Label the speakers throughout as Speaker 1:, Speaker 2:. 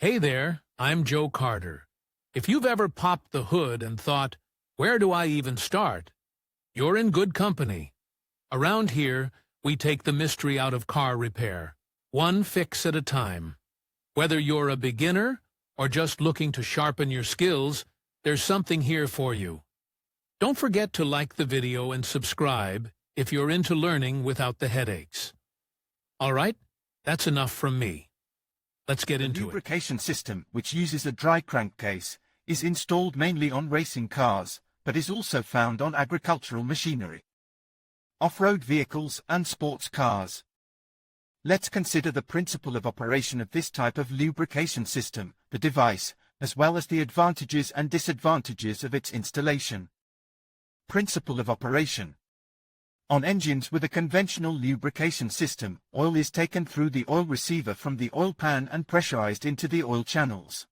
Speaker 1: Hey there, I'm Joe Carter. If you've ever popped the hood and thought, where do I even start? You're in good company. Around here, we take the mystery out of car repair, one fix at a time. Whether you're a beginner or just looking to sharpen your skills, there's something here for you. Don't forget to like the video and subscribe if you're into learning without the headaches. All right, that's enough from me. Let's get into it.
Speaker 2: The lubrication system, which uses a dry crankcase, is installed mainly on racing cars, but is also found on agricultural machinery, off-road vehicles and sports cars. Let's consider the principle of operation of this type of lubrication system, the device, as well as the advantages and disadvantages of its installation. Principle of operation. On engines with a conventional lubrication system, oil is taken through the oil receiver from the oil pan and pressurized into the oil channels.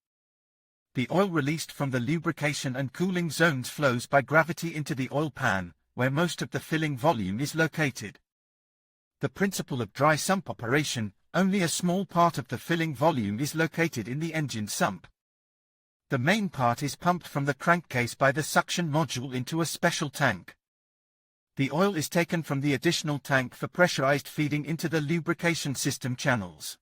Speaker 2: The oil released from the lubrication and cooling zones flows by gravity into the oil pan, where most of the filling volume is located. The principle of dry sump operation, only a small part of the filling volume is located in the engine sump. The main part is pumped from the crankcase by the suction module into a special tank. The oil is taken from the additional tank for pressurized feeding into the lubrication system channels.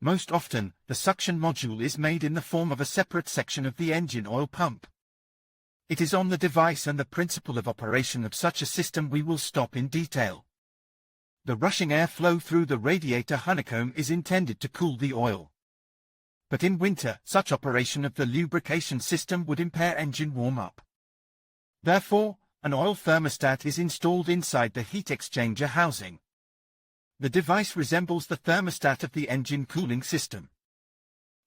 Speaker 2: Most often, the suction module is made in the form of a separate section of the engine oil pump. It is on the device and the principle of operation of such a system we will stop in detail. The rushing air flow through the radiator honeycomb is intended to cool the oil. But in winter, such operation of the lubrication system would impair engine warm-up. Therefore, an oil thermostat is installed inside the heat exchanger housing. The device resembles the thermostat of the engine cooling system.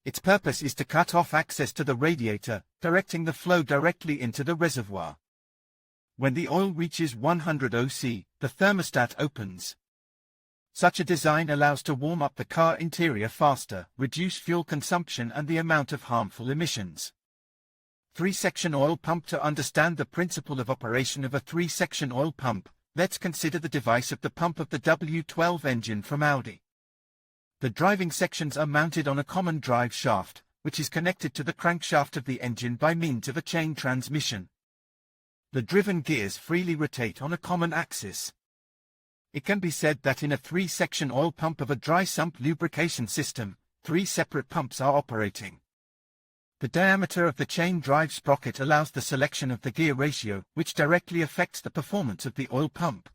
Speaker 2: Its purpose is to cut off access to the radiator, directing the flow directly into the reservoir. When the oil reaches 100 OC, the thermostat opens. Such a design allows to warm up the car interior faster, reduce fuel consumption and the amount of harmful emissions. Three-section oil pump. To understand the principle of operation of a three-section oil pump, let's consider the device of the pump of the W12 engine from Audi. The driving sections are mounted on a common drive shaft, which is connected to the crankshaft of the engine by means of a chain transmission. The driven gears freely rotate on a common axis. It can be said that in a three-section oil pump of a dry sump lubrication system, three separate pumps are operating. The diameter of the chain drive sprocket allows the selection of the gear ratio, which directly affects the performance of the oil pump.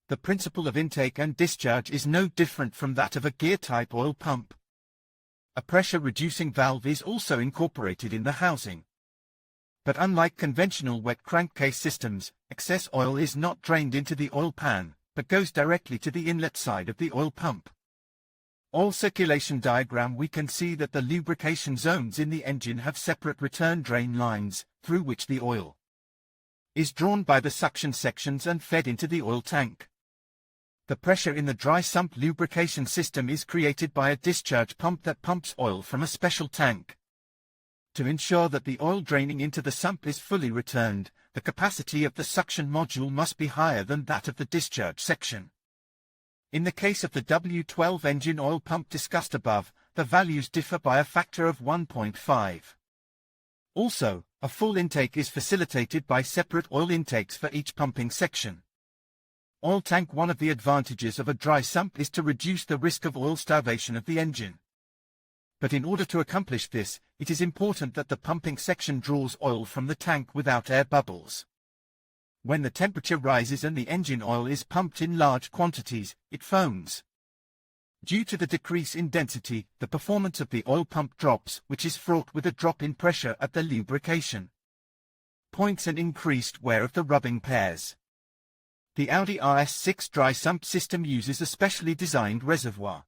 Speaker 2: The principle of intake and discharge is no different from that of a gear-type oil pump. A pressure-reducing valve is also incorporated in the housing. But unlike conventional wet crankcase systems, excess oil is not drained into the oil pan, but goes directly to the inlet side of the oil pump. Oil circulation diagram. We can see that the lubrication zones in the engine have separate return drain lines, through which the oil is drawn by the suction sections and fed into the oil tank. The pressure in the dry sump lubrication system is created by a discharge pump that pumps oil from a special tank. To ensure that the oil draining into the sump is fully returned, the capacity of the suction module must be higher than that of the discharge section. In the case of the W12 engine oil pump discussed above, the values differ by a factor of 1.5. Also, a full intake is facilitated by separate oil intakes for each pumping section. Oil tank. One of the advantages of a dry sump is to reduce the risk of oil starvation of the engine. But in order to accomplish this, it is important that the pumping section draws oil from the tank without air bubbles. When the temperature rises and the engine oil is pumped in large quantities, it foams. Due to the decrease in density, the performance of the oil pump drops, which is fraught with a drop in pressure at the lubrication points and increased wear of the rubbing pairs. The Audi RS6 dry sump system uses a specially designed reservoir.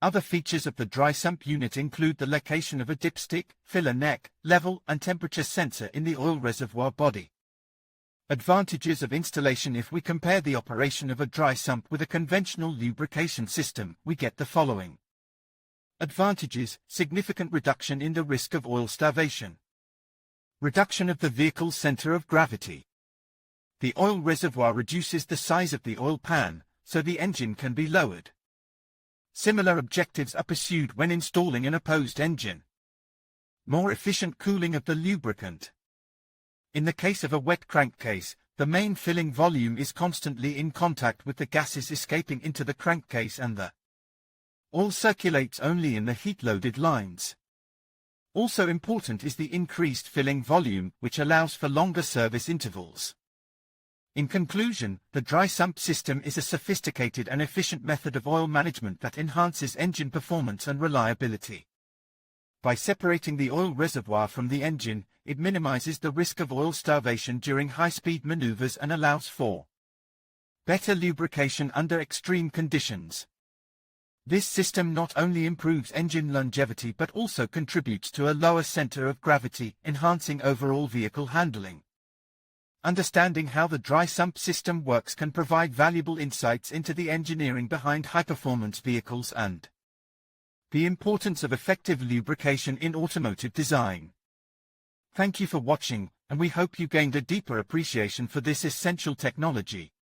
Speaker 2: Other features of the dry sump unit include the location of a dipstick, filler neck, level and temperature sensor in the oil reservoir body. Advantages of installation. If we compare the operation of a dry sump with a conventional lubrication system, we get the following. Advantages: significant reduction in the risk of oil starvation. Reduction of the vehicle's center of gravity. The oil reservoir reduces the size of the oil pan, so the engine can be lowered. Similar objectives are pursued when installing an opposed engine. More efficient cooling of the lubricant. In the case of a wet crankcase, the main filling volume is constantly in contact with the gases escaping into the crankcase and the oil circulates only in the heat-loaded lines. Also important is the increased filling volume, which allows for longer service intervals. In conclusion, the dry sump system is a sophisticated and efficient method of oil management that enhances engine performance and reliability. By separating the oil reservoir from the engine, it minimizes the risk of oil starvation during high-speed maneuvers and allows for better lubrication under extreme conditions. This system not only improves engine longevity but also contributes to a lower center of gravity, enhancing overall vehicle handling. Understanding how the dry sump system works can provide valuable insights into the engineering behind high-performance vehicles and the importance of effective lubrication in automotive design. Thank you for watching, and we hope you gained a deeper appreciation for this essential technology.